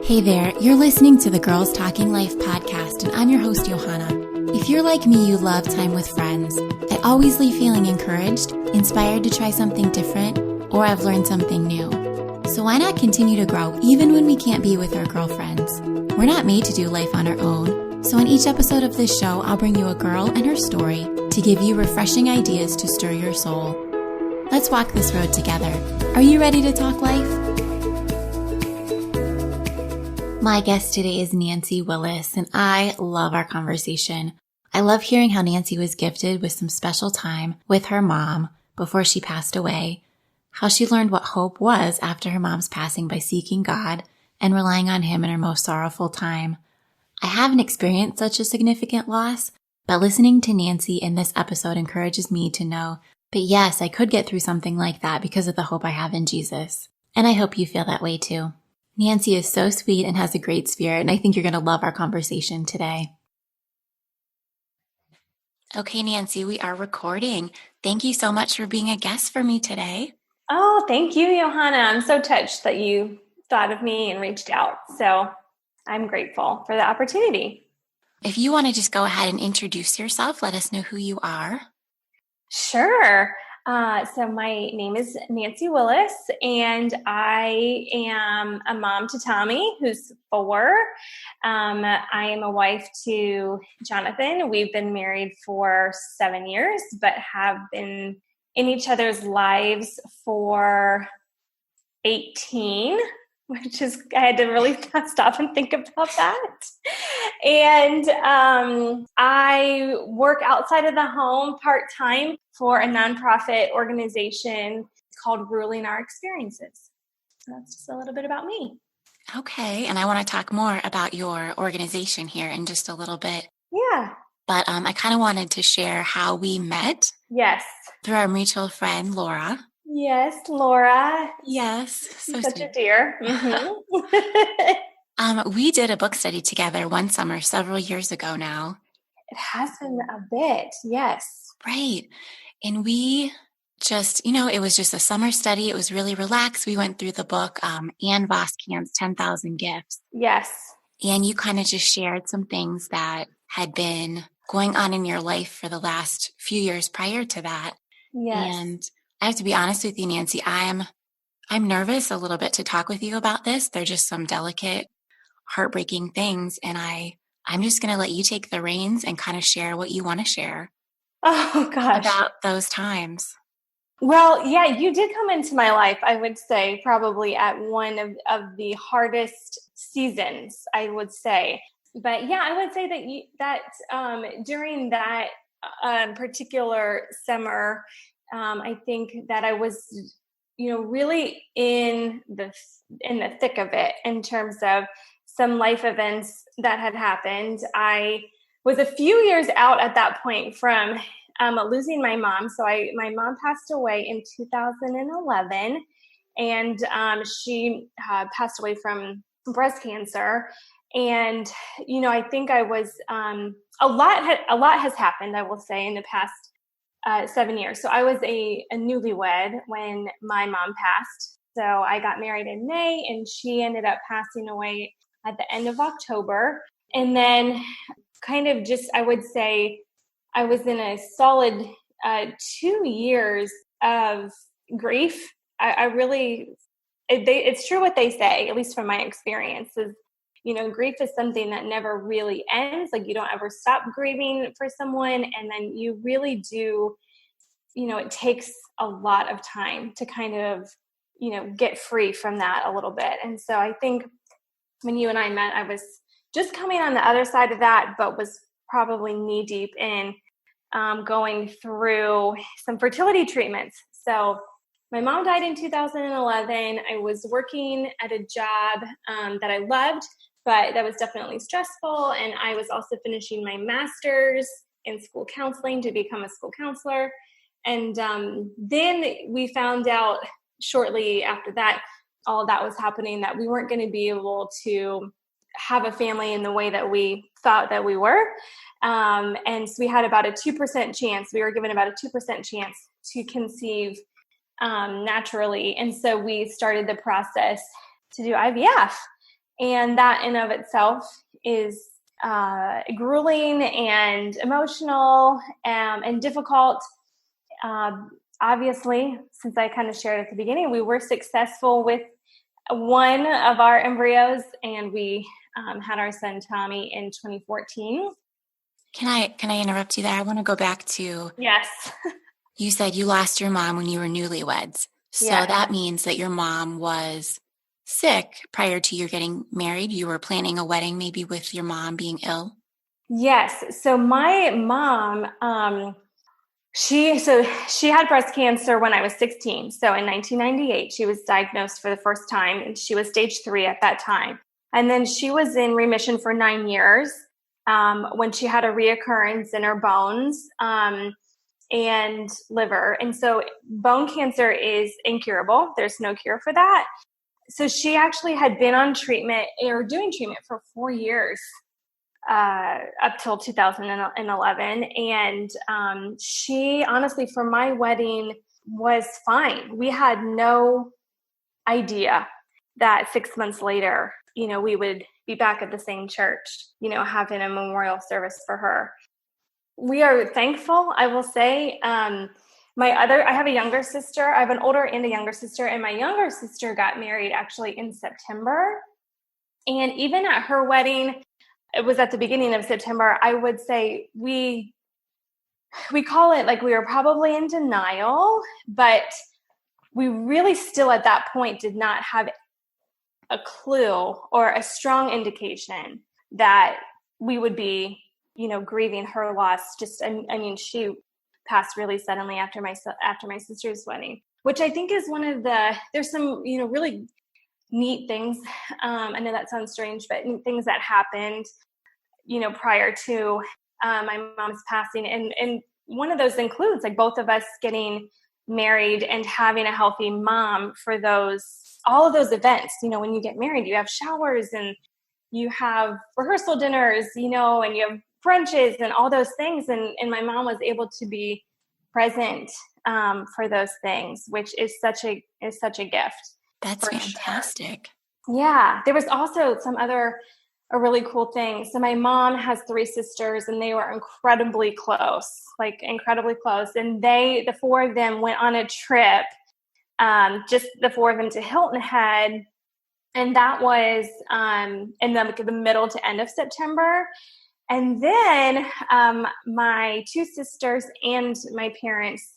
Hey there, you're listening to the Girls Talking Life podcast, and I'm your host, Johanna. If you're like me, you love time with friends. I always leave feeling encouraged, inspired to try something different, or I've learned something new. So why not continue to grow even when we can't be with our girlfriends? We're not made to do life on our own. So in each episode of this show, I'll bring you a girl and her story to give you refreshing ideas to stir your soul. Let's walk this road together. Are you ready to talk life? My guest today is Nancy Willis, and I love our conversation. I love hearing how Nancy was gifted with some special time with her mom before she passed away, how she learned what hope was after her mom's passing by seeking God and relying on Him in her most sorrowful time. I haven't experienced such a significant loss, but listening to Nancy in this episode encourages me to know that yes, I could get through something like that because of the hope I have in Jesus. And I hope you feel that way too. Nancy is so sweet and has a great spirit, and I think you're going to love our conversation today. Okay, Nancy, we are recording. Thank you so much for being a guest for me today. Oh, thank you, Johanna. I'm so touched that you thought of me and reached out. So I'm grateful for the opportunity. If you want to just go ahead and introduce yourself, let us know who you are. Sure. So my name is Nancy Willis, and I am a mom to Tommy, who's 4. I am a wife to Jonathan. We've been married for 7 years, but have been in each other's lives for 18, which is, I had to really stop and think about that. And I work outside of the home part-time for a nonprofit organization called Ruling Our Experiences. So that's just a little bit about me. Okay, and I want to talk more about your organization here in just a little bit. Yeah. But I kind of wanted to share how we met. Yes. Through our mutual friend, Laura. Yes, Laura. Yes. So such sweet. A dear. Mm-hmm. We did a book study together one summer several years ago now. It has been a bit, yes. Right. And we just, it was just a summer study. It was really relaxed. We went through the book, Ann Voskamp's 10,000 Gifts. Yes. And you kind of just shared some things that had been going on in your life for the last few years prior to that. Yes. And I have to be honest with you, Nancy, I'm nervous a little bit to talk with you about this. They're just some delicate, heartbreaking things. And I'm just going to let you take the reins and kind of share what you want to share. Oh, gosh. About those times. Well, yeah, you did come into my life, I would say, probably at one of the hardest seasons, I would say. But yeah, I would say that during that particular summer, I think that I was, really in the thick of it in terms of some life events that had happened. I was a few years out at that point from losing my mom. So my mom passed away in 2011, and she passed away from breast cancer. And I think I was a lot has happened, I will say, in the past 7 years. So I was a newlywed when my mom passed. So I got married in May, and she ended up passing away at the end of October. And then kind of just, I would say, I was in a solid 2 years of grief. It's true what they say, at least from my experience, is, grief is something that never really ends. Like, you don't ever stop grieving for someone. And then you really do, it takes a lot of time to kind of, get free from that a little bit. And so I think when you and I met, I was just coming on the other side of that, but was probably knee deep in going through some fertility treatments. So my mom died in 2011. I was working at a job that I loved, but that was definitely stressful. And I was also finishing my master's in school counseling to become a school counselor. And then we found out shortly after that, all of that was happening, that we weren't going to be able to have a family in the way that we thought that we were. And so we had about a 2% chance. We were given about a 2% chance to conceive naturally. And so we started the process to do IVF. And that in of itself is grueling and emotional and difficult. Obviously, since I kind of shared at the beginning, we were successful with one of our embryos, and we had our son Tommy in 2014. Can I interrupt you there? I want to go back to, Yes. you said you lost your mom when you were newlyweds. So Yes. that means that your mom was sick prior to your getting married. You were planning a wedding maybe with your mom being ill. Yes. So my mom, she had breast cancer when I was 16. So in 1998, she was diagnosed for the first time, and she was stage 3 at that time. And then she was in remission for 9 years when she had a reoccurrence in her bones and liver. And so bone cancer is incurable. There's no cure for that. So she actually had been on treatment or doing treatment for 4 years up till 2011. And she honestly, for my wedding, was fine. We had no idea that 6 months later, we would be back at the same church, having a memorial service for her. We are thankful, I will say. I have a younger sister. I have an older and a younger sister, and my younger sister got married actually in September. And even at her wedding, it was at the beginning of September, I would say we call it like we were probably in denial, but we really still at that point did not have a clue or a strong indication that we would be, grieving her loss. She passed really suddenly after my sister's wedding, which I think is there's some, really neat things. I know that sounds strange, but things that happened, prior to my mom's passing. And one of those includes like both of us getting married and having a healthy mom for all of those events. When you get married, you have showers and you have rehearsal dinners, and you have brunches and all those things. And my mom was able to be present for those things, which is such a gift. That's fantastic. Sure. Yeah. There was also a really cool thing. So my mom has 3 sisters, and they were incredibly close. And the 4 of them went on a trip, just the 4 of them, to Hilton Head. And that was in the middle to end of September. And then my 2 sisters and my parents,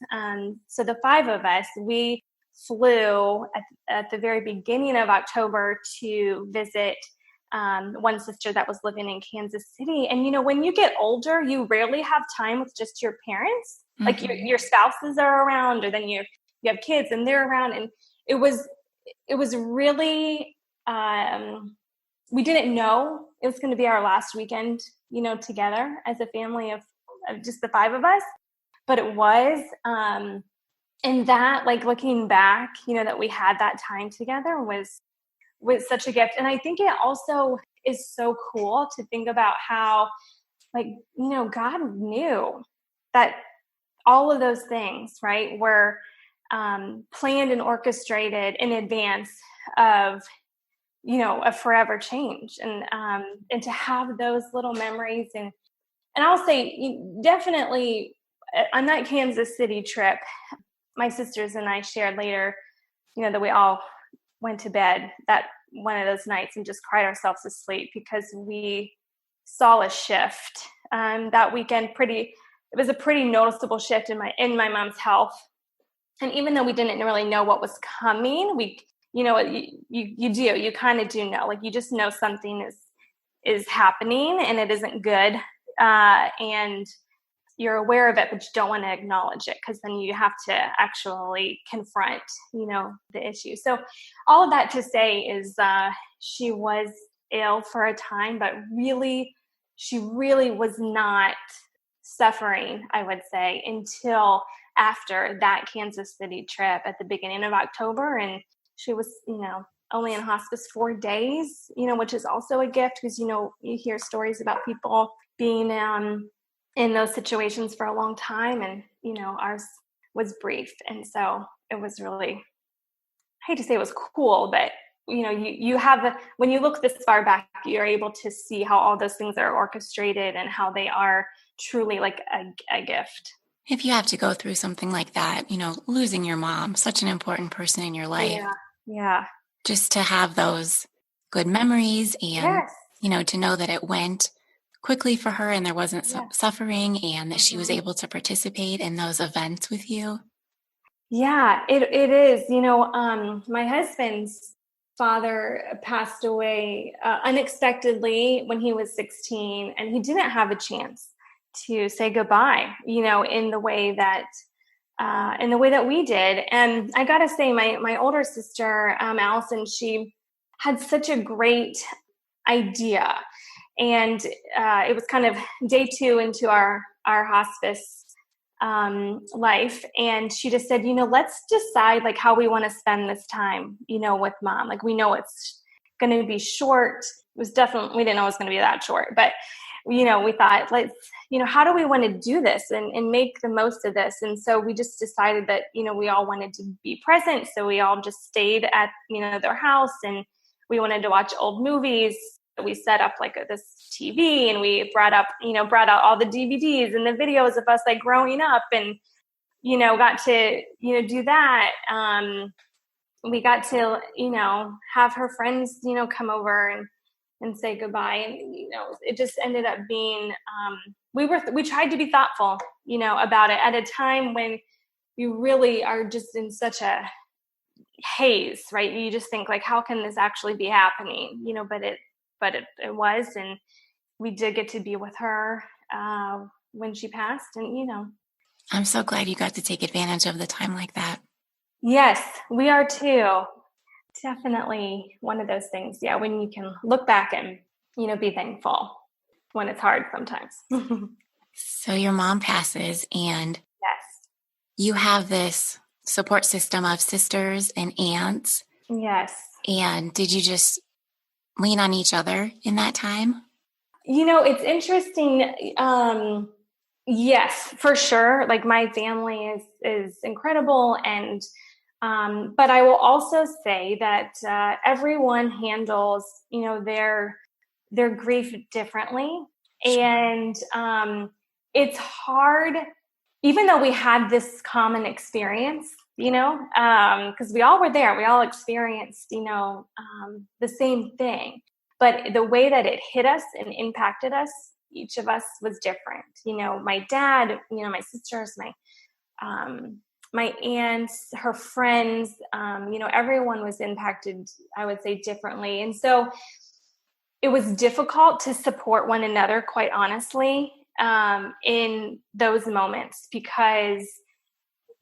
so the 5 of us, we flew at the very beginning of October to visit one sister that was living in Kansas City. And, when you get older, you rarely have time with just your parents. Mm-hmm. Like your spouses are around, or then you have kids and they're around. And it was really, we didn't know it was going to be our last weekend, together as a family of just the 5 of us, but it was, and that, like, looking back, that we had that time together was such a gift. And I think it also is so cool to think about how, like, God knew that all of those things, right, were planned and orchestrated in advance of, a forever change. And to have those little memories. And I'll say definitely on that Kansas City trip, my sisters and I shared later, that we all went to bed that one of those nights and just cried ourselves to sleep, because we saw a shift that weekend. It was a pretty noticeable shift in my mom's health. And even though we didn't really know what was coming, you kind of do know, like, you just know something is happening and it isn't good. And you're aware of it, but you don't want to acknowledge it, because then you have to actually confront, the issue. So all of that to say is she was ill for a time, but she really was not suffering, I would say, until after that Kansas City trip at the beginning of October. And she was, only in hospice 4 days, which is also a gift, because, you hear stories about people being in those situations for a long time, and ours was brief. And so it was really, I hate to say it was cool, but you have when you look this far back, you're able to see how all those things are orchestrated and how they are truly like a gift. If you have to go through something like that, losing your mom, such an important person in your life, Yeah. just to have those good memories and, Yes. to know that it went quickly for her and there wasn't suffering and that she was able to participate in those events with you. Yeah, it is. My husband's father passed away unexpectedly when he was 16, and he didn't have a chance to say goodbye, in the way that we did. And I gotta say, my older sister, Allison, she had such a great idea, and it was kind of day 2 into our hospice life, and she just said, let's decide like how we want to spend this time, with mom. Like, we know it's going to be short. It was definitely, we didn't know it was going to be that short, but we thought, let's, how do we want to do this and make the most of this? And so we just decided that, we all wanted to be present. So we all just stayed at, their house, and we wanted to watch old movies. We set up like this TV, and we brought out all the DVDs and the videos of us like growing up, and, got to, do that. We got to, have her friends, come over and say goodbye. And, it just ended up being, we tried to be thoughtful, about it at a time when you really are just in such a haze, right? You just think like, how can this actually be happening? But it was, and we did get to be with her when she passed, and I'm so glad you got to take advantage of the time like that. Yes, we are too. Definitely one of those things. Yeah, when you can look back and, be thankful when it's hard sometimes. So your mom passes, and Yes. you have this support system of sisters and aunts. Yes. And did you just lean on each other in that time? It's interesting. Yes, for sure. Like, my family is incredible, and but I will also say that everyone handles, their grief differently, and it's hard, even though we had this common experience, because we all were there, we all experienced, the same thing, but the way that it hit us and impacted us, each of us, was different. My dad, my sisters, my aunts, her friends, everyone was impacted, I would say, differently. And so it was difficult to support one another, quite honestly, in those moments, because,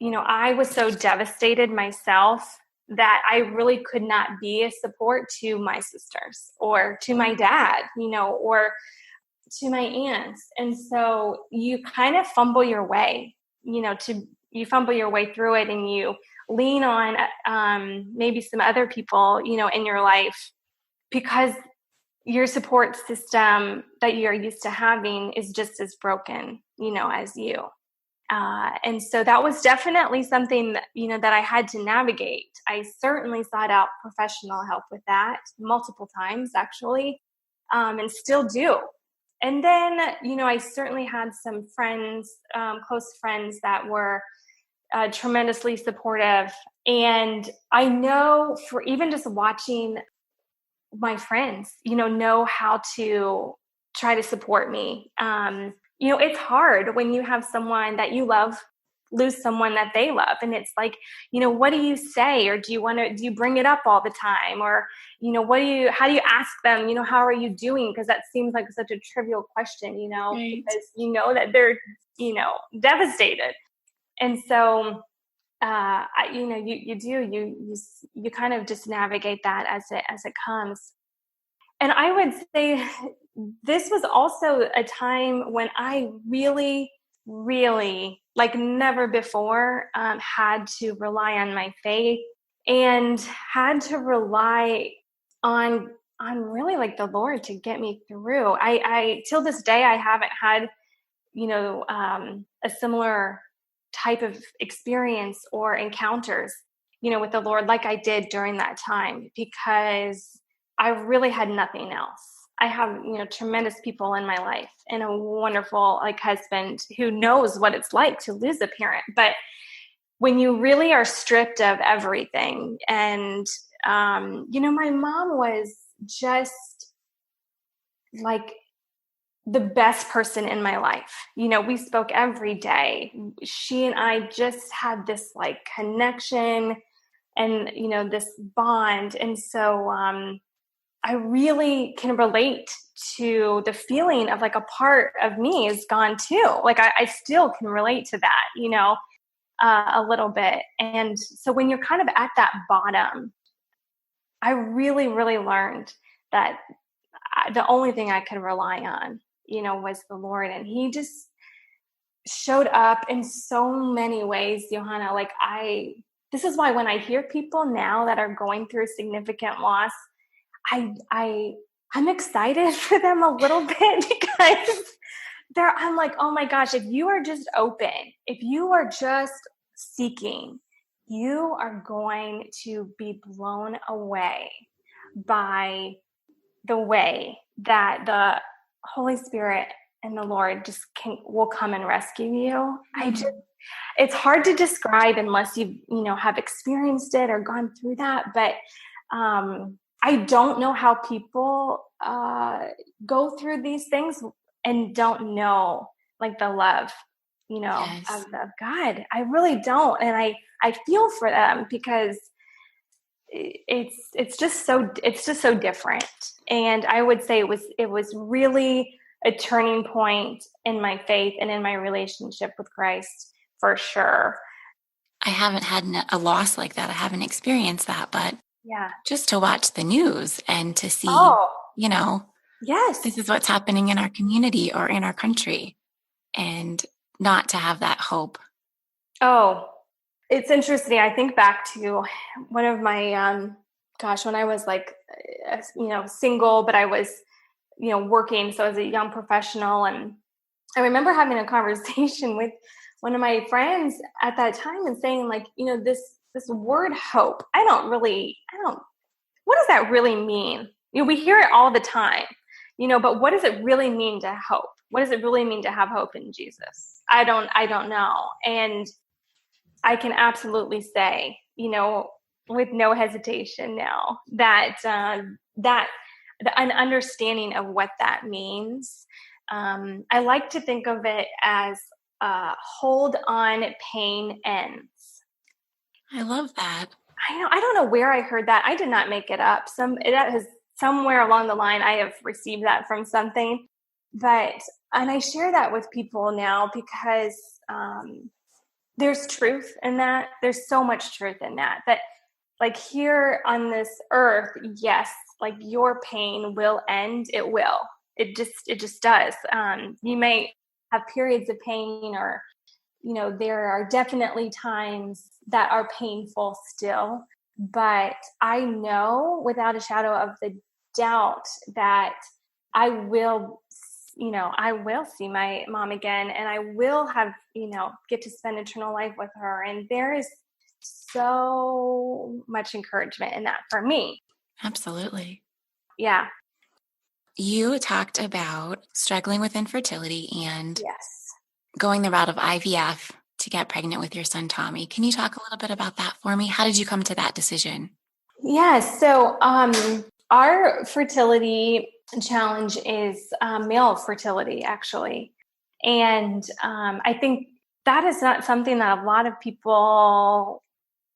I was so devastated myself that I really could not be a support to my sisters or to my dad, or to my aunts. And so you kind of fumble your way, you fumble your way through it, and you lean on maybe some other people, in your life, because your support system that you're used to having is just as broken, as you. And so that was definitely something that, that I had to navigate. I certainly sought out professional help with that multiple times, actually, and still do. And then, I certainly had some friends, close friends, that were tremendously supportive. And I know, for even just watching my friends, know how to try to support me. It's hard when you have someone that you love lose someone that they love, and it's like, what do you say, or do you bring it up all the time, or how do you ask them, how are you doing, because that seems like such a trivial question, Right. because that they're devastated. And so you kind of just navigate that as it comes. And I would say this was also a time when I really, really, like never before, had to rely on my faith, and had to rely on really, like, the Lord to get me through. I till this day, I haven't had, a similar type of experience or encounters. with the Lord like I did during that time, because I really had nothing else. I have, tremendous people in my life and a wonderful husband who knows what it's like to lose a parent. But when you really are stripped of everything, and, my mom was just like the best person in my life. We spoke every day. She and I just had this connection and, this bond. And so, I really can relate to the feeling of a part of me is gone too. I still can relate to that, a little bit. And so when you're kind of at that bottom, I really, really learned that the only thing I could rely on, was the Lord. And he just showed up in so many ways, Johanna. This is why when I hear people now that are going through significant loss, I'm excited for them a little bit, because I'm like, oh my gosh, if you are just open, if you are just seeking, you are going to be blown away by the way that the Holy Spirit and the Lord will come and rescue you. It's hard to describe unless you have experienced it or gone through that. But I don't know how people go through these things and don't know the love, Yes. of God. I really don't. And I feel for them, because it's just so different. And I would say it was really a turning point in my faith and in my relationship with Christ, for sure. I haven't had a loss like that. I haven't experienced that, but yeah, just to watch the news and to see, yes, this is what's happening in our community or in our country, and not to have that hope. Oh, it's interesting. I think back to one of my, when I was single, but I was, working. So as a young professional, and I remember having a conversation with one of my friends at that time and saying this word hope, what does that really mean? We hear it all the time, but what does it really mean to hope? What does it really mean to have hope in Jesus? I don't know. And I can absolutely say, with no hesitation now, that an understanding of what that means. I like to think of it as hold on, pain ends. I love that. I don't know where I heard that. I did not make it up. Somewhere along the line, I have received that from something. And I share that with people now because there's truth in that. There's so much truth in that. That here on this earth, yes, your pain will end. It will. It just does. You may have periods of pain, or there are definitely times that are painful still. But I know without a shadow of the doubt that I will see my mom again, and I will have, get to spend eternal life with her. And there is so much encouragement in that for me. Absolutely. Yeah. You talked about struggling with infertility and Yes. going the route of IVF to get pregnant with your son, Tommy. Can you talk a little bit about that for me? How did you come to that decision? Yes. So our fertility challenge is male fertility, actually. And I think that is not something that a lot of people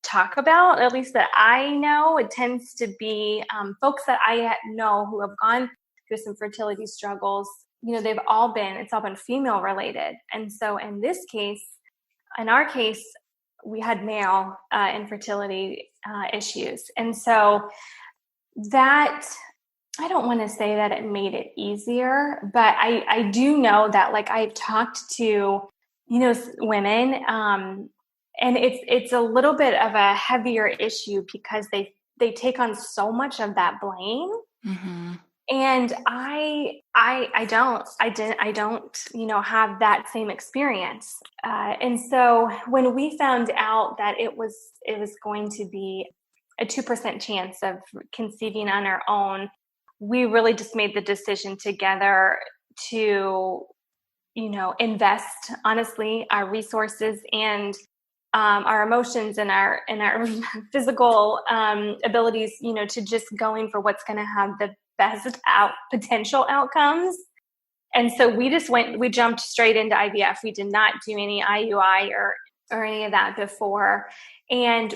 talk about, at least that I know. It tends to be folks that I know who have gone through some fertility struggles. It's all been female related. And so in our case, we had male infertility issues. And so that, I don't want to say that it made it easier, but I do know that I've talked to, women, and it's a little bit of a heavier issue because they take on so much of that blame. Mm-hmm. And I don't, have that same experience. And so when we found out that it was going to be a 2% chance of conceiving on our own, we really just made the decision together to, invest, honestly, our resources and our emotions and our physical abilities, to just going for what's going to have the best potential outcomes. And so we jumped straight into IVF. We did not do any IUI or any of that before. And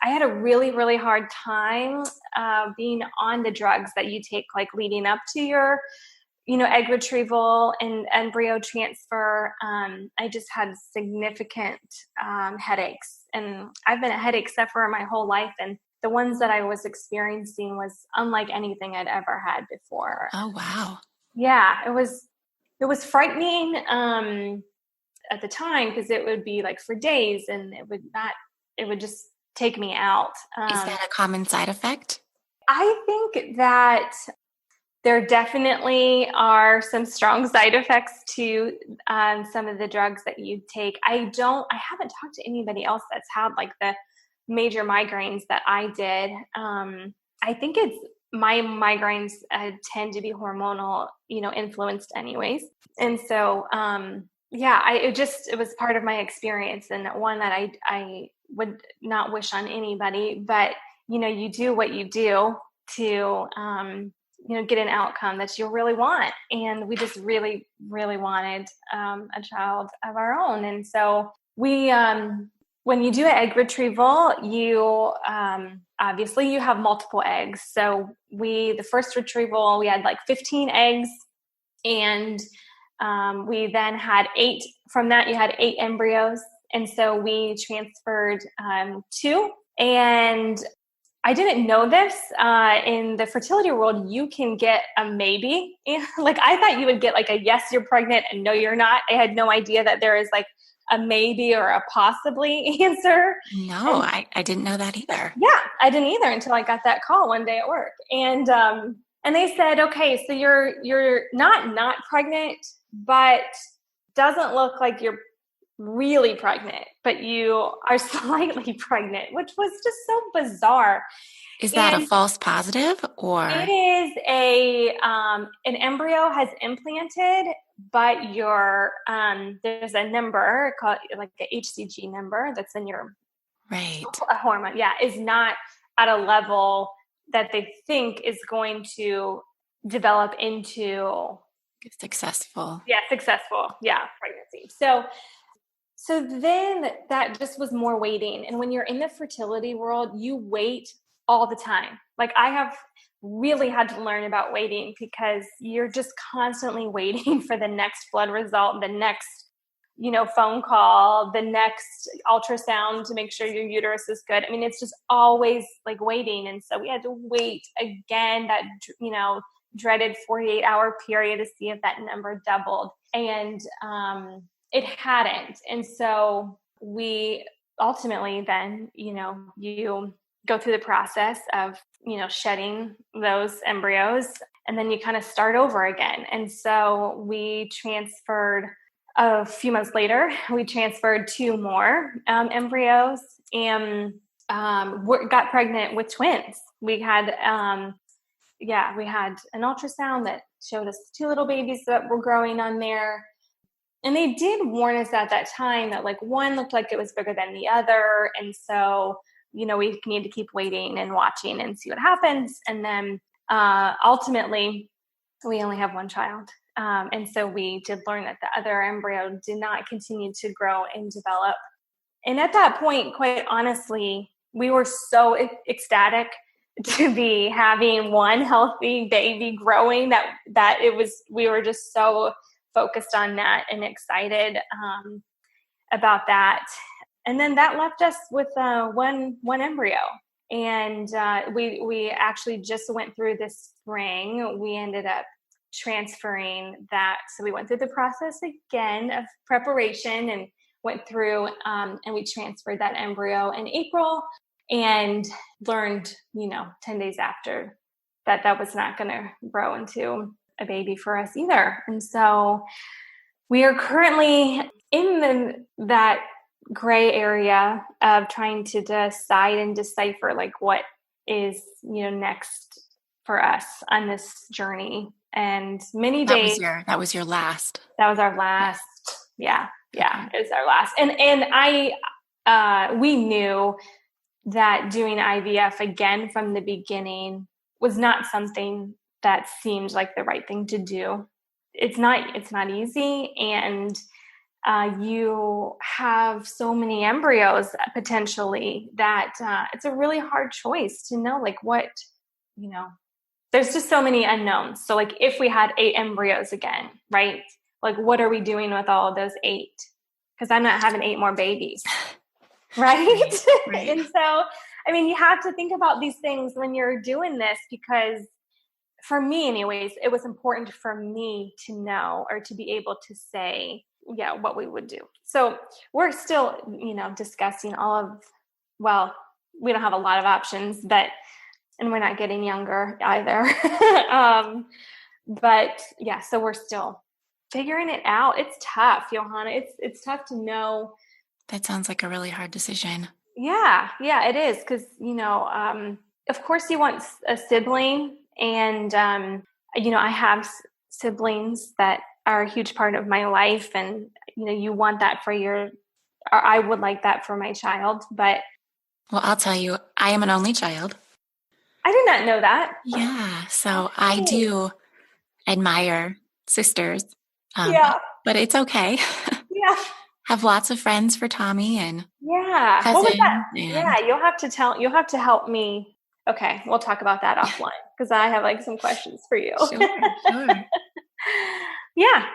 I had a really, really hard time being on the drugs that you take, like leading up to your, egg retrieval and embryo transfer. I just had significant headaches, and I've been a headache sufferer my whole life. And the ones that I was experiencing was unlike anything I'd ever had before. Oh, wow. Yeah, it was frightening at the time, because it would be like for days, and it would just take me out. Is that a common side effect? I think that there definitely are some strong side effects to some of the drugs that you take. I haven't talked to anybody else that's had like the major migraines that I did. I think my migraines tend to be hormonal, influenced anyways. And so, it was part of my experience, and one that I would not wish on anybody, but, you do what you do to, get an outcome that you really want. And we just really, really wanted a child of our own. And so we, when you do an egg retrieval, you obviously you have multiple eggs. So the first retrieval, we had like 15 eggs, and we then had 8. From that, you had 8 embryos. And so we transferred 2. And I didn't know this. In the fertility world, you can get a maybe. Like, I thought you would get like a yes, you're pregnant, and no, you're not. I had no idea that there is like a maybe or a possibly answer. No, I didn't know that either. Yeah, I didn't either until I got that call one day at work. And they said, okay, so you're not pregnant, but doesn't look like you're really pregnant, but you are slightly pregnant, which was just so bizarre. Is that a false positive, or? It is an embryo has implanted, but there's a number called like the HCG number that's in your a hormone. Yeah, is not at a level that they think is going to develop into successful. Yeah, pregnancy. So then that just was more waiting. And when you're in the fertility world, you wait all the time. Like, I have really had to learn about waiting, because you're just constantly waiting for the next blood result, the next, phone call, the next ultrasound to make sure your uterus is good. I mean, it's just always like waiting. And so we had to wait again, that, dreaded 48-hour period to see if that number doubled. And it hadn't. And so we ultimately then, you go through the process of, shedding those embryos, and then you kind of start over again. And so we transferred a few months later, we transferred 2 more embryos, and got pregnant with twins. We had, we had an ultrasound that showed us 2 little babies that were growing on there. And they did warn us at that time that like one looked like it was bigger than the other. And so, we need to keep waiting and watching and see what happens. And then ultimately, we only have 1 child. And so we did learn that the other embryo did not continue to grow and develop. And at that point, quite honestly, we were so ecstatic to be having 1 healthy baby growing that we were just so focused on that and excited about that. And then that left us with one embryo. And we actually just went through this spring. We ended up transferring that. So we went through the process again of preparation and went through and we transferred that embryo in April. and learned, 10 days after that was not going to grow into a baby for us either. And so we are currently in that gray area of trying to decide and decipher like what is, next for us on this journey. And many days. That was your last. That was our last. Yeah. It's our last. And we knew that doing IVF again from the beginning was not something that seemed like the right thing to do. It's not easy. And you have so many embryos potentially that it's a really hard choice to know like what, there's just so many unknowns. So like if we had 8 embryos again, right? Like what are we doing with all of those 8? Because I'm not having 8 more babies. Right? Right. And so, you have to think about these things when you're doing this, because for me anyways, it was important for me to know or to be able to say, what we would do. So we're still, discussing we don't have a lot of options, and we're not getting younger either. But yeah, so we're still figuring it out. It's tough, Johanna. It's tough to know. That sounds like a really hard decision. Yeah, it is. Because, of course you want a sibling, and, I have siblings that are a huge part of my life, and, you want that or I would like that for my child, but. Well, I'll tell you, I am an only child. I did not know that. Yeah, so I do admire sisters, but it's okay. Yeah. Have lots of friends for Tommy and cousins. What was that? Yeah, you'll have to help me. Okay, we'll talk about that offline because I have like some questions for you. Sure. Yeah.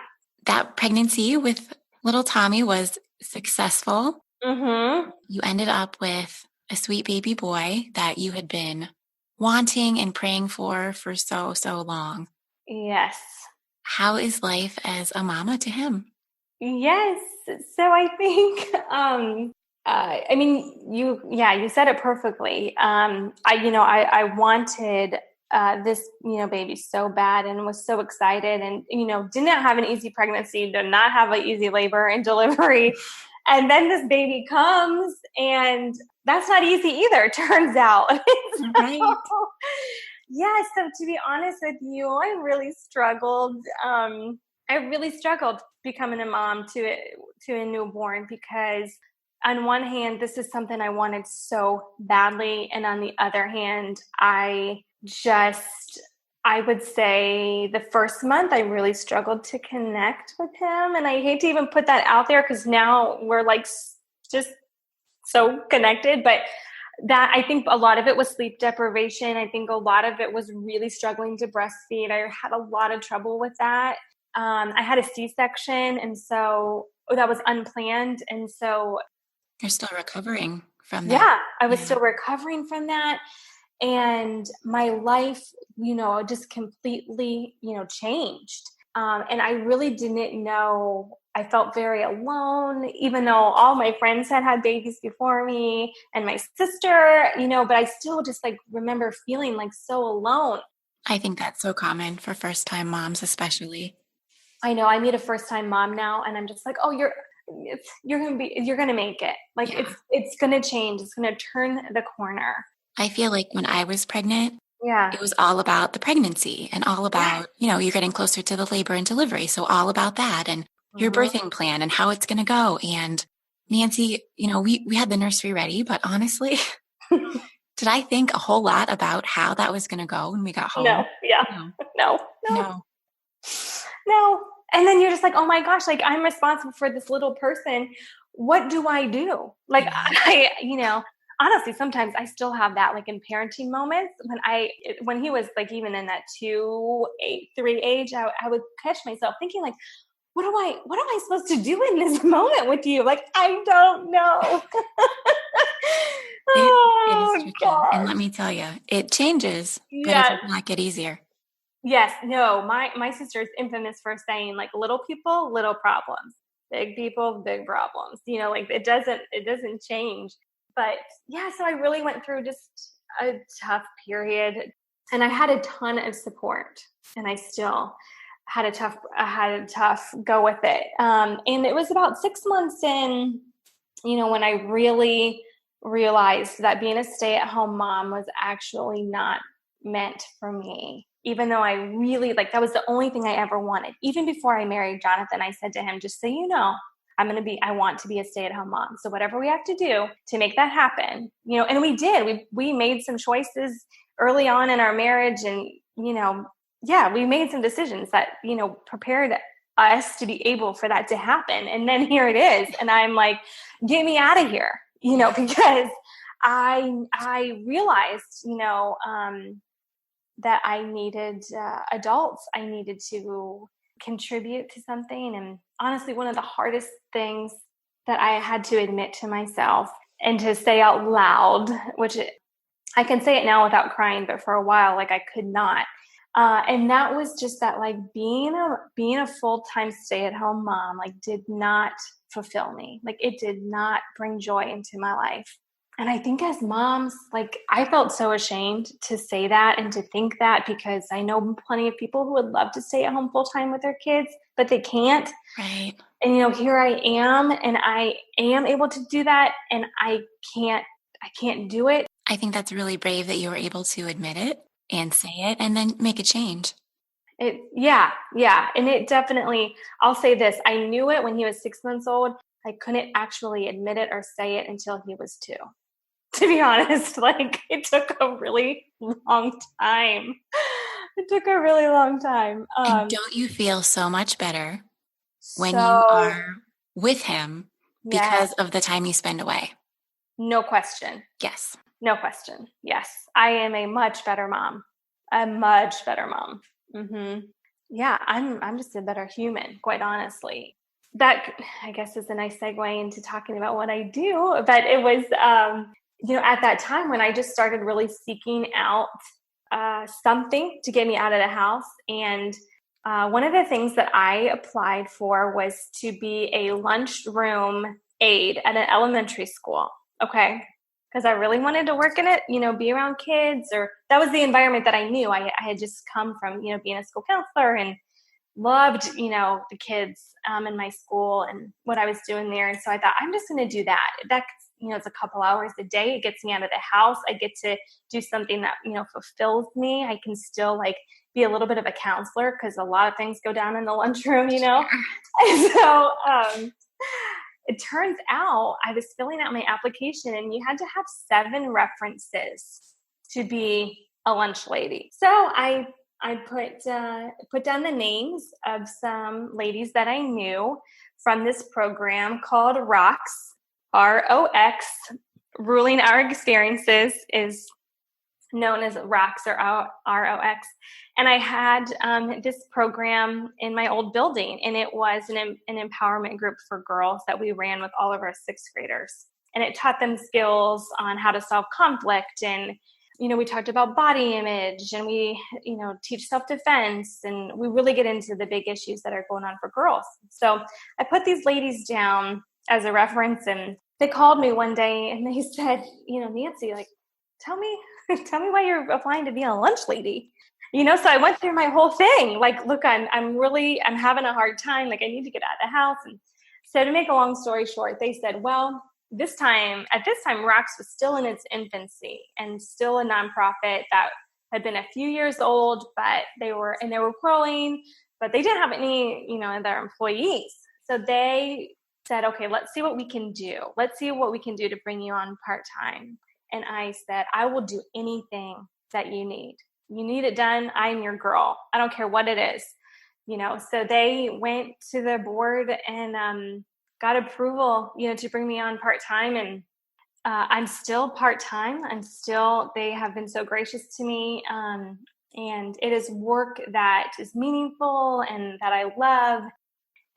That pregnancy with little Tommy was successful. Mm-hmm. You ended up with a sweet baby boy that you had been wanting and praying for so long. Yes. How is life as a mama to him? Yes. So I think, you said it perfectly. I wanted this, baby so bad and was so excited and, did not have an easy pregnancy, did not have an easy labor and delivery. And then this baby comes and that's not easy either, turns out. Right. Yeah. So to be honest with you, I really struggled becoming a mom to a newborn, because on one hand, this is something I wanted so badly. And on the other hand, I would say the first month, I really struggled to connect with him. And I hate to even put that out there because now we're like just so connected, but that I think a lot of it was sleep deprivation. I think a lot of it was really struggling to breastfeed. I had a lot of trouble with that. I had a C-section, and so that was unplanned. And so you're still recovering from that. Yeah, I was still recovering from that. And my life, just completely, changed. And I really didn't know. I felt very alone, even though all my friends had babies before me and my sister, but I still just like remember feeling like so alone. I think that's so common for first-time moms, especially. I know. I meet a first-time mom now, and I'm just like, oh, you're going to make it. Like it's going to change. It's going to turn the corner. I feel like when I was pregnant, it was all about the pregnancy and all about, you're getting closer to the labor and delivery. So all about that and your birthing plan and how it's going to go. And Nancy, we had the nursery ready, but honestly, did I think a whole lot about how that was going to go when we got home? No. Yeah. No. And then you're just like, oh my gosh, like I'm responsible for this little person. What do I do? Like honestly, sometimes I still have that like in parenting moments when he was like even in that 3 age, I would catch myself thinking like, what am I supposed to do in this moment with you? Like, I don't know. It is tricky. And let me tell you, it changes, but it does not get easier. Yes. No, my sister is infamous for saying like little people, little problems, big people, big problems, like it doesn't change. But yeah, so I really went through just a tough period, and I had a ton of support, and I still had a tough go with it. And it was about 6 months in, when I really realized that being a stay-at-home mom was actually not meant for me. Even though I really that was the only thing I ever wanted. Even before I married Jonathan, I said to him, just so you know, I want to be a stay-at-home mom. So whatever we have to do to make that happen, and we did. We made some choices early on in our marriage, and, we made some decisions that, prepared us to be able for that to happen. And then here it is. And I'm like, get me out of here, because I realized, that I needed adults. I needed to contribute to something. And honestly, one of the hardest things that I had to admit to myself and to say out loud, which I can say it now without crying, but for a while, I could not. And that was just that, being a full-time stay-at-home mom, did not fulfill me. It did not bring joy into my life. And I think as moms, I felt so ashamed to say that and to think that, because I know plenty of people who would love to stay at home full-time with their kids, but they can't. Right. And, here I am, and I am able to do that, and I can't do it. I think that's really brave that you were able to admit it and say it and then make a change. Yeah. And it definitely, I'll say this, I knew it when he was 6 months old. I couldn't actually admit it or say it until he was 2. To be honest, it took a really long time. And don't you feel so much better when you So, are with him because yes, of the time you spend away? no question. Yes. No question. Yes. I am a much better mom. Mm-hmm. Yeah, I'm just a better human, quite honestly. That, I guess, is a nice segue into talking about what I do. But it was, at that time when I just started really seeking out something to get me out of the house. And one of the things that I applied for was to be a lunchroom aide at an elementary school. Okay. Because I really wanted to work in it, be around kids, or that was the environment that I knew. I had just come from, being a school counselor and loved, the kids in my school and what I was doing there. And so I thought, I'm just going to do that. That's, it's a couple hours a day. It gets me out of the house. I get to do something that, fulfills me. I can still be a little bit of a counselor, because a lot of things go down in the lunchroom, And so, it turns out I was filling out my application, and you had to have 7 references to be a lunch lady. So I put down the names of some ladies that I knew from this program called ROX, ROX. Ruling Our Experiences is known as ROX or ROX. And I had this program in my old building, and it was an empowerment group for girls that we ran with all of our 6th graders. And it taught them skills on how to solve conflict. And, we talked about body image, and we, teach self-defense, and we really get into the big issues that are going on for girls. So I put these ladies down as a reference, and they called me one day and they said, Nancy, tell me why you're applying to be a lunch lady. So I went through my whole thing. Look, I'm having a hard time. I need to get out of the house. And so to make a long story short, they said, well, at this time, ROX was still in its infancy and still a nonprofit that had been a few years old, but they were growing, but they didn't have any, of their employees. So they said, okay, let's see what we can do. Let's see what we can do to bring you on part-time. And I said, I will do anything that you need. You need it done, I'm your girl. I don't care what it is. So they went to the board and got approval, to bring me on part-time. And I'm still part-time. They have been so gracious to me. And it is work that is meaningful and that I love.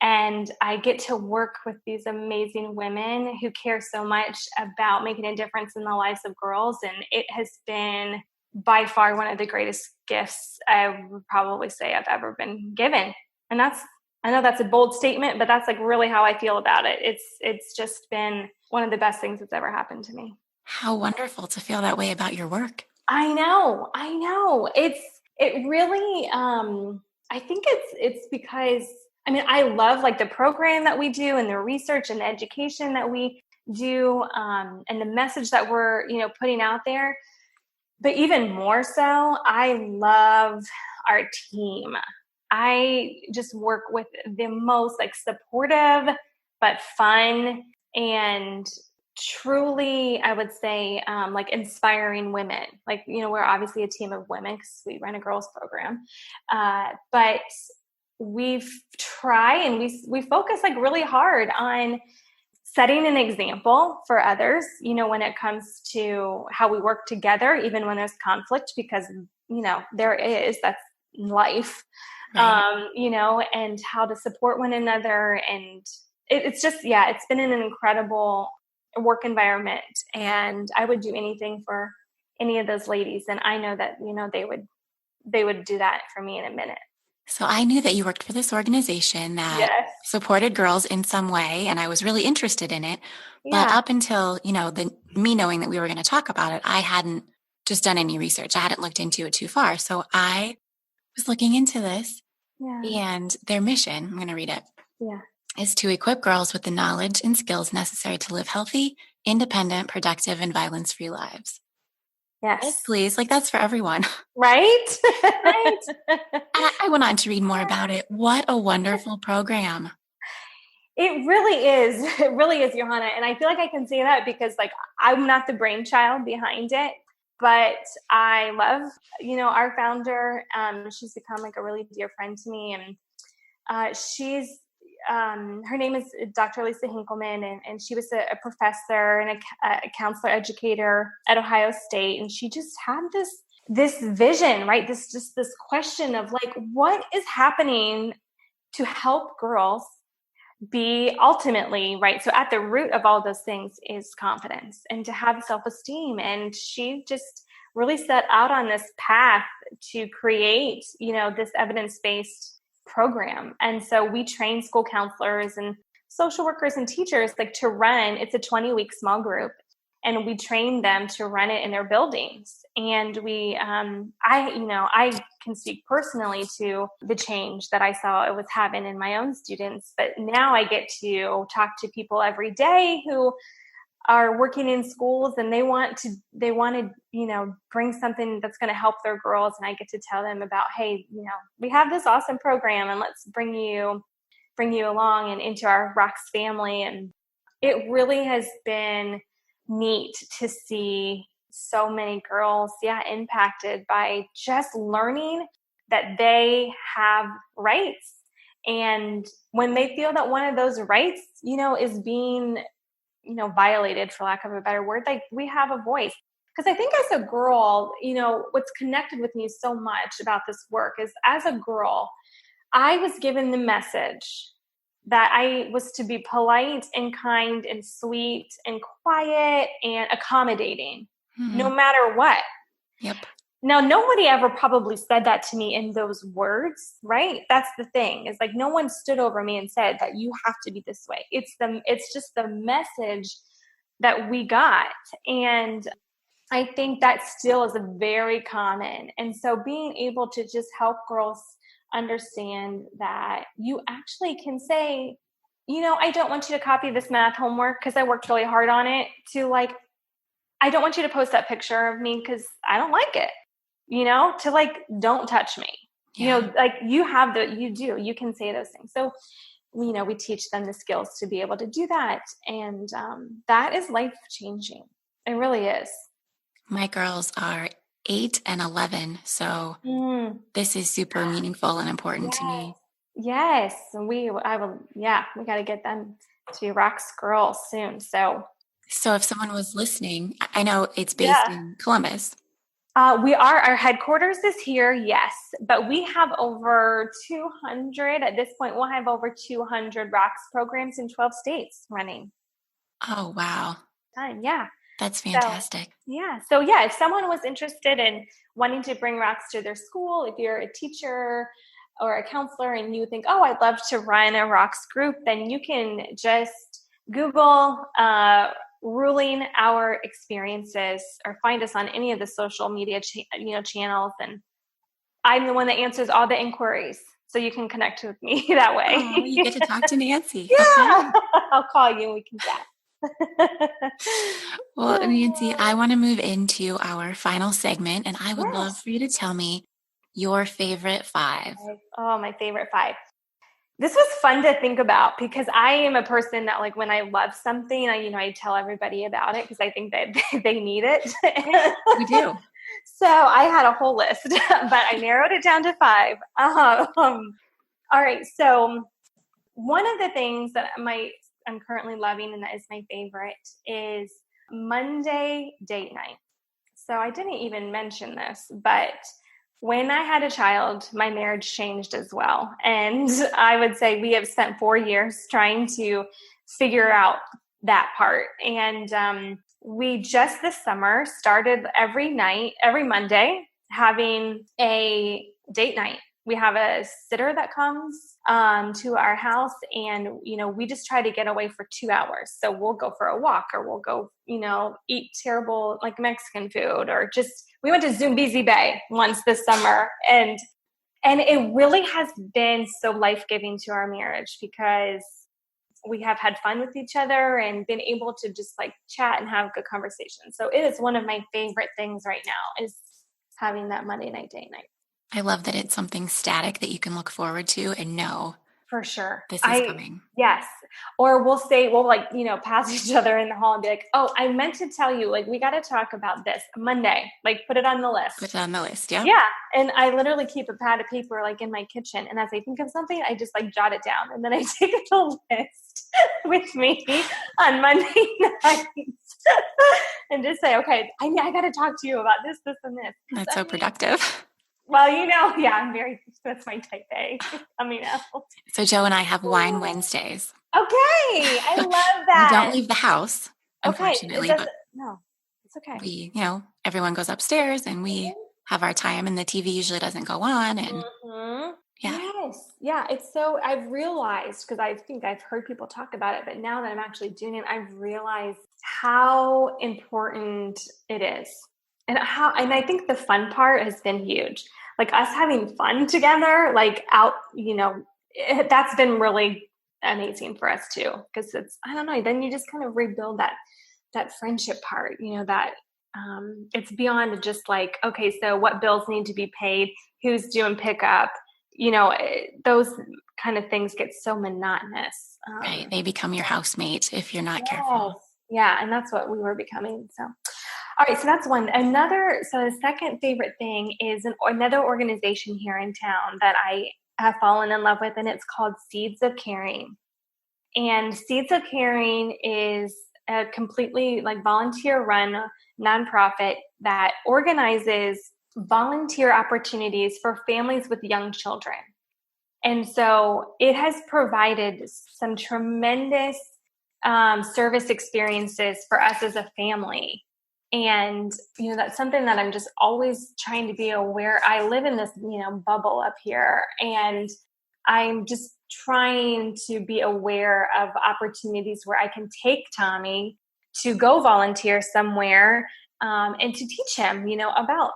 And I get to work with these amazing women who care so much about making a difference in the lives of girls. And it has been by far one of the greatest gifts I would probably say I've ever been given. And I know that's a bold statement, but that's really how I feel about it. It's just been one of the best things that's ever happened to me. How wonderful to feel that way about your work. I know. It really, I think it's because, I mean, I love like the program that we do and the research and the education that we do, and the message that we're, putting out there. But even more so, I love our team. I just work with the most like supportive, but fun and truly, I would say, like inspiring women. Like, we're obviously a team of women because we run a girls program. But we've tried and we focus like really hard on setting an example for others, when it comes to how we work together, even when there's conflict, because, that's life, Right. and how to support one another. And it's just, yeah, it's been an incredible work environment. And I would do anything for any of those ladies. And I know that, they would do that for me in a minute. So I knew that you worked for this organization that Yes. supported girls in some way, and I was really interested in it. But Yeah. up until, me knowing that we were going to talk about it, I hadn't just done any research. I hadn't looked into it too far. So I was looking into this, Yeah. and their mission, I'm going to read it, Yeah. is to equip girls with the knowledge and skills necessary to live healthy, independent, productive, and violence-free lives. Yes, Yes. please. Like, that's for everyone. Right? Right? I went on to read more about it. What a wonderful program. It really is. It really is, Johanna. And I feel like I can say that because like I'm not the brainchild behind it, but I love, our founder. She's become like a really dear friend to me. And her name is Dr. Lisa Hinkleman, and she was a professor and a counselor educator at Ohio State. And she just had this vision, right? This question of like, what is happening to help girls be ultimately right. So at the root of all those things is confidence and to have self-esteem. And she just really set out on this path to create, this evidence-based program. And so we train school counselors and social workers and teachers like to run, it's a 20-week small group. And we train them to run it in their buildings. And I can speak personally to the change that I saw it was having in my own students. But now I get to talk to people every day who are working in schools and they want to, bring something that's going to help their girls. And I get to tell them about, hey, we have this awesome program and let's bring you along and into our Rocks family. And it really has been neat to see so many girls, impacted by just learning that they have rights. And when they feel that one of those rights, is being, violated, for lack of a better word, like we have a voice. Because I think as a girl, what's connected with me so much about this work is as a girl, I was given the message that I was to be polite and kind and sweet and quiet and accommodating, no matter what. Yep. Now, nobody ever probably said that to me in those words, right? That's the thing. It's like no one stood over me and said that you have to be this way. It's just the message that we got. And I think that still is a very common. And so being able to just help girls understand that you actually can say, I don't want you to copy this math homework because I worked really hard on it, to like, I don't want you to post that picture of me because I don't like it, to like, don't touch me, like you can say those things. So, we teach them the skills to be able to do that. And that is life changing. It really is. My girls are 8 and 11, so this is super meaningful and important to me. Yes, we got to get them to be Rocks girls soon. So if someone was listening, I know it's based in Columbus. Our headquarters is here, yes, but we have over 200 at this point. We'll have over 200 Rocks programs in 12 states running. Oh, wow. Yeah. That's fantastic. So if someone was interested in wanting to bring Rocks to their school, if you're a teacher or a counselor and you think, oh, I'd love to run a Rocks group, then you can just Google ruling our experiences, or find us on any of the social media channels. And I'm the one that answers all the inquiries. So you can connect with me that way. Oh, you get to talk to Nancy. Yeah. Okay. I'll call you and we can chat. Well, Nancy, I want to move into our final segment, and I would love Yes. for you to tell me your favorite 5. Oh, my favorite 5. This was fun to think about because I am a person that, like, when I love something, I tell everybody about it because I think that they need it. We do. So I had a whole list, but I narrowed it down to 5. All right. So one of the things that I'm currently loving, and that is my favorite, is Monday date night. So I didn't even mention this, but when I had a child, my marriage changed as well. And I would say we have spent 4 years trying to figure out that part. And we just this summer started every Monday, having a date night. We have a sitter that comes to our house, and we just try to get away for 2 hours. So we'll go for a walk, or we'll go eat terrible like Mexican food, or just we went to Zumbizi Bay once this summer, and it really has been so life-giving to our marriage because we have had fun with each other and been able to just like chat and have good conversations. So it is one of my favorite things right now, is having that Monday night date night. I love that it's something static that you can look forward to and know For sure. this is coming. Yes. Or we'll pass each other in the hall and be like, oh, I meant to tell you, like, we got to talk about this Monday, like put it on the list. Put it on the list. Yeah. Yeah. And I literally keep a pad of paper like in my kitchen. And as I think of something, I just like jot it down. And then I take the list with me on Monday nights and just say, okay, I got to talk to you about this, and this. That's so productive. Well, yeah, that's my type A coming out. So Joe and I have wine Wednesdays. Okay. I love that. We don't leave the house, unfortunately, but no, it's okay. We, everyone goes upstairs and we have our time, and the TV usually doesn't go on. And yeah. Yes. Yeah. It's so, I've realized, because I think I've heard people talk about it, but now that I'm actually doing it, I've realized how important it is. And I think the fun part has been huge. Like us having fun together, like out, that's been really amazing for us too. Because it's, I don't know, then you just kind of rebuild that friendship part, that it's beyond just like, okay, so what bills need to be paid, who's doing pickup, those kind of things get so monotonous. Right. They become your housemate if you're not careful. Yeah. And that's what we were becoming. So. All right, so that's one. So the second favorite thing is another organization here in town that I have fallen in love with, and it's called Seeds of Caring. And Seeds of Caring is a completely like volunteer-run nonprofit that organizes volunteer opportunities for families with young children. And so it has provided some tremendous service experiences for us as a family. And, that's something that I'm just always trying to be aware. I live in this, bubble up here, and I'm just trying to be aware of opportunities where I can take Tommy to go volunteer somewhere and to teach him, about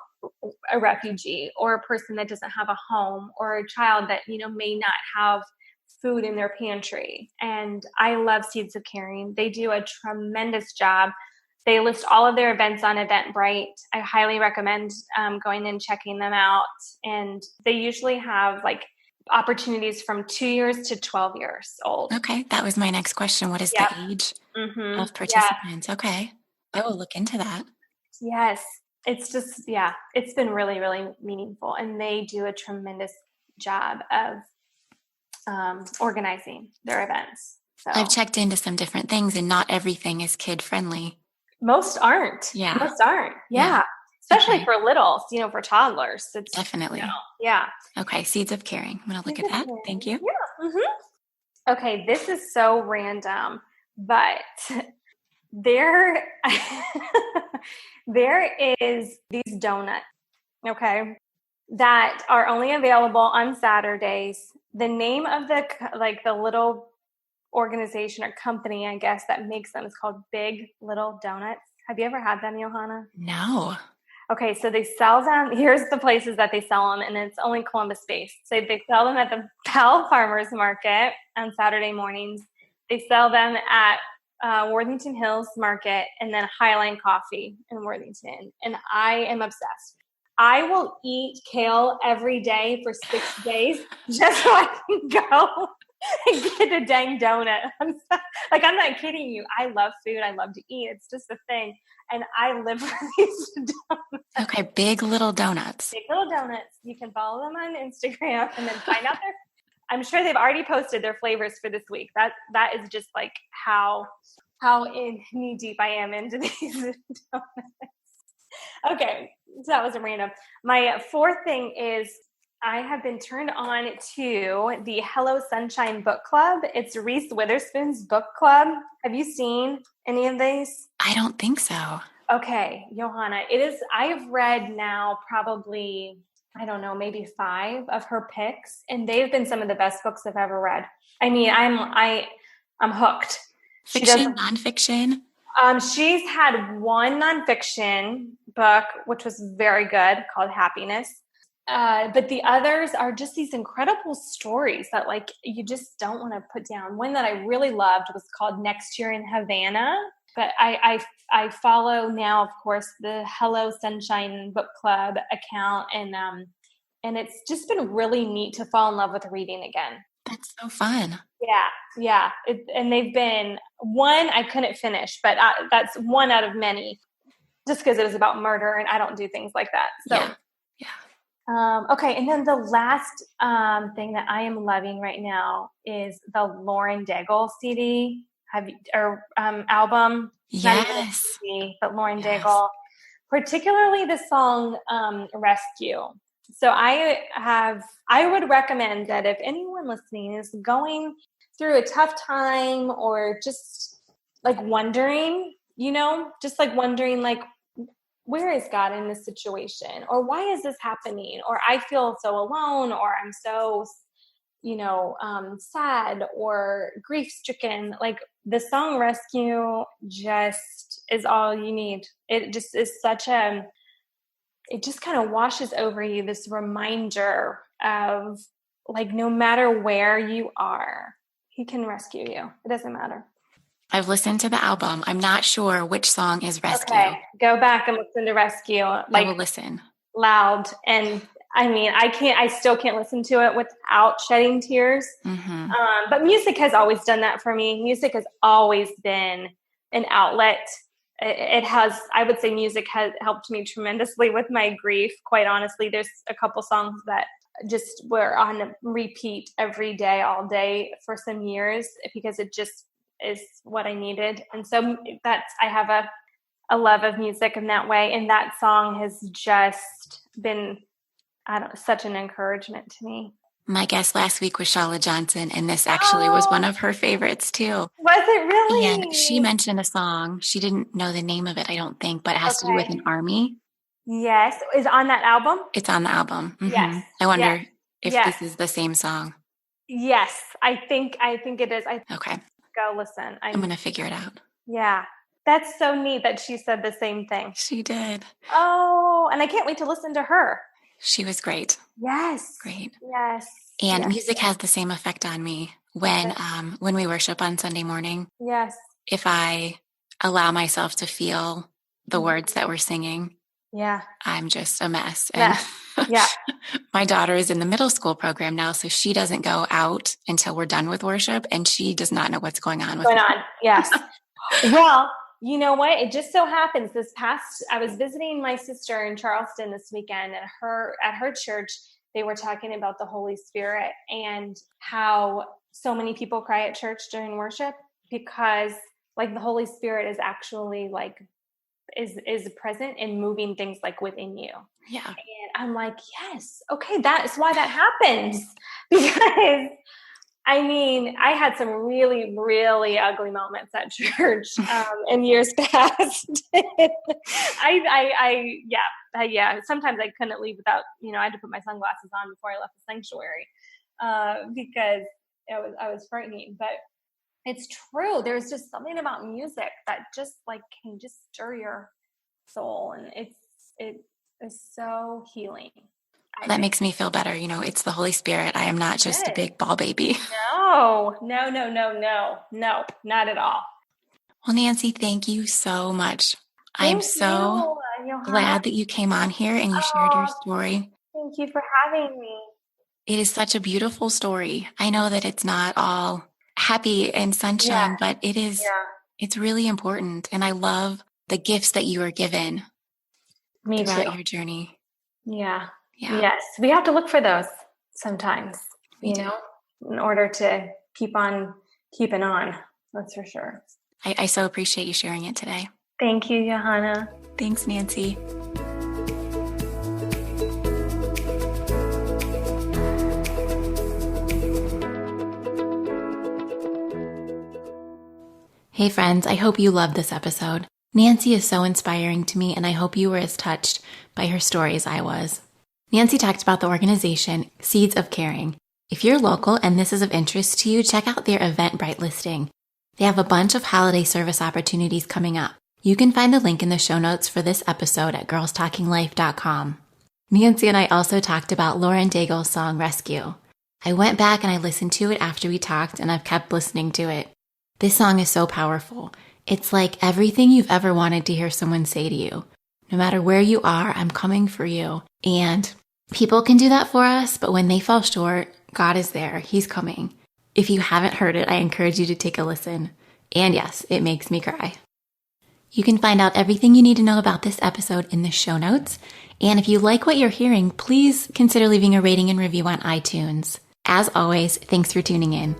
a refugee or a person that doesn't have a home, or a child that, may not have food in their pantry. And I love Seeds of Caring. They do a tremendous job. They list all of their events on Eventbrite. I highly recommend going and checking them out. And they usually have like opportunities from 2 years to 12 years old. Okay. That was my next question. What is the age of participants? Yeah. Okay. I will look into that. Yes. It's just, it's been really, really meaningful. And they do a tremendous job of organizing their events. So I've checked into some different things, and not everything is kid friendly. Most aren't. Yeah. Most aren't. Yeah. Especially for littles, for toddlers. It's definitely. Yeah. Okay. Seeds of Caring. I'm going to look at that. Thank you. Yeah. Mm-hmm. Okay. This is so random, but there is these donuts, okay, that are only available on Saturdays. The name of the little organization or company, I guess, that makes them. It's called Big Little Donuts. Have you ever had them, Johanna? No. Okay, so they sell them. Here's the places that they sell them, and it's only Columbus based. So they sell them at the Powell Farmers Market on Saturday mornings. They sell them at Worthington Hills Market, and then Highline Coffee in Worthington. And I am obsessed. I will eat kale every day for 6 days just so I can go and get a dang donut. I'm not kidding you. I love food. I love to eat. It's just a thing. And I live for these donuts. Okay, Big Little Donuts. Big Little Donuts. You can follow them on Instagram and then find out I'm sure they've already posted their flavors for this week. That is just like how in knee deep I am into these donuts. Okay, so that was a random. My fourth thing is I have been turned on to the Hello Sunshine Book Club. It's Reese Witherspoon's book club. Have you seen any of these? I don't think so. Okay, Johanna, I have read now probably, I don't know, maybe 5 of her picks, and they've been some of the best books I've ever read. I mean, I'm hooked. Fiction, nonfiction? She's had one nonfiction book, which was very good, called Happiness. But the others are just these incredible stories that like you just don't want to put down. One that I really loved was called Next Year in Havana. But I follow now, of course, the Hello Sunshine Book Club account, and it's just been really neat to fall in love with reading again. That's so fun. Yeah. And they've been one I couldn't finish, but that's one out of many, just because it was about murder, and I don't do things like that. So yeah. Okay, and then the last thing that I am loving right now is the Lauren Daigle CD album. Yes. CD, but Lauren Daigle, particularly the song Rescue. So I would recommend that if anyone listening is going through a tough time or just like wondering, just like wondering like, where is God in this situation? Or why is this happening? Or I feel so alone, or I'm so, sad or grief stricken. Like the song Rescue just is all you need. It just is it just kind of washes over you this reminder of like, no matter where you are, He can rescue you. It doesn't matter. I've listened to the album. I'm not sure which song is Rescue. Okay, go back and listen to Rescue. I will listen. Loud. And I mean, I still can't listen to it without shedding tears. Mm-hmm. But music has always done that for me. Music has always been an outlet. It has, I would say music has helped me tremendously with my grief. Quite honestly, there's a couple songs that just were on repeat every day, all day for some years, because it just is what I needed. And so I have a love of music in that way. And that song has just been, such an encouragement to me. My guest last week was Shala Johnson, and this actually was one of her favorites too. Was it really? And she mentioned a song. She didn't know the name of it, I don't think, but it has to do with an army. Yes. Is it on that album? It's on the album. Mm-hmm. Yes. I wonder if this is the same song. Yes. I think it is. Okay. Go listen. I'm going to figure it out. Yeah. That's so neat that she said the same thing. She did. Oh, and I can't wait to listen to her. She was great. Yes. Great. Yes. And music has the same effect on me when we worship on Sunday morning. Yes. If I allow myself to feel the words that we're singing, I'm just a mess. And my daughter is in the middle school program now, so she doesn't go out until we're done with worship, and she does not know what's going on with me. Yes. Well, you know what? It just so happens I was visiting my sister in Charleston this weekend, and at her church, they were talking about the Holy Spirit and how so many people cry at church during worship because like the Holy Spirit is actually like, is present and moving things like within you. Yeah. And I'm like, yes, okay, that's why that happens. Because I mean, I had some really, really ugly moments at church in years past. Sometimes I couldn't leave without, I had to put my sunglasses on before I left the sanctuary because I was frightening. But It's true. There's just something about music that just like can just stir your soul, and it is so healing. That makes me feel better. You know, it's the Holy Spirit. I am not just a big ball baby. No, not at all. Well, Nancy, thank you so much. I'm so glad that you came on here and you shared your story. Thank you for having me. It is such a beautiful story. I know that it's not all happy and sunshine, but it is, it's really important. And I love the gifts that you were given throughout your journey. Yeah. Yes. We have to look for those sometimes, in order to keep on keeping on. That's for sure. I so appreciate you sharing it today. Thank you, Johanna. Thanks, Nancy. Hey friends, I hope you loved this episode. Nancy is so inspiring to me, and I hope you were as touched by her story as I was. Nancy talked about the organization Seeds of Caring. If you're local and this is of interest to you, check out their Eventbrite listing. They have a bunch of holiday service opportunities coming up. You can find the link in the show notes for this episode at girlstalkinglife.com. Nancy and I also talked about Lauren Daigle's song Rescue. I went back and I listened to it after we talked, and I've kept listening to it. This song is so powerful. It's like everything you've ever wanted to hear someone say to you. No matter where you are, I'm coming for you. And people can do that for us, but when they fall short, God is there. He's coming. If you haven't heard it, I encourage you to take a listen. And yes, it makes me cry. You can find out everything you need to know about this episode in the show notes. And if you like what you're hearing, please consider leaving a rating and review on iTunes. As always, thanks for tuning in.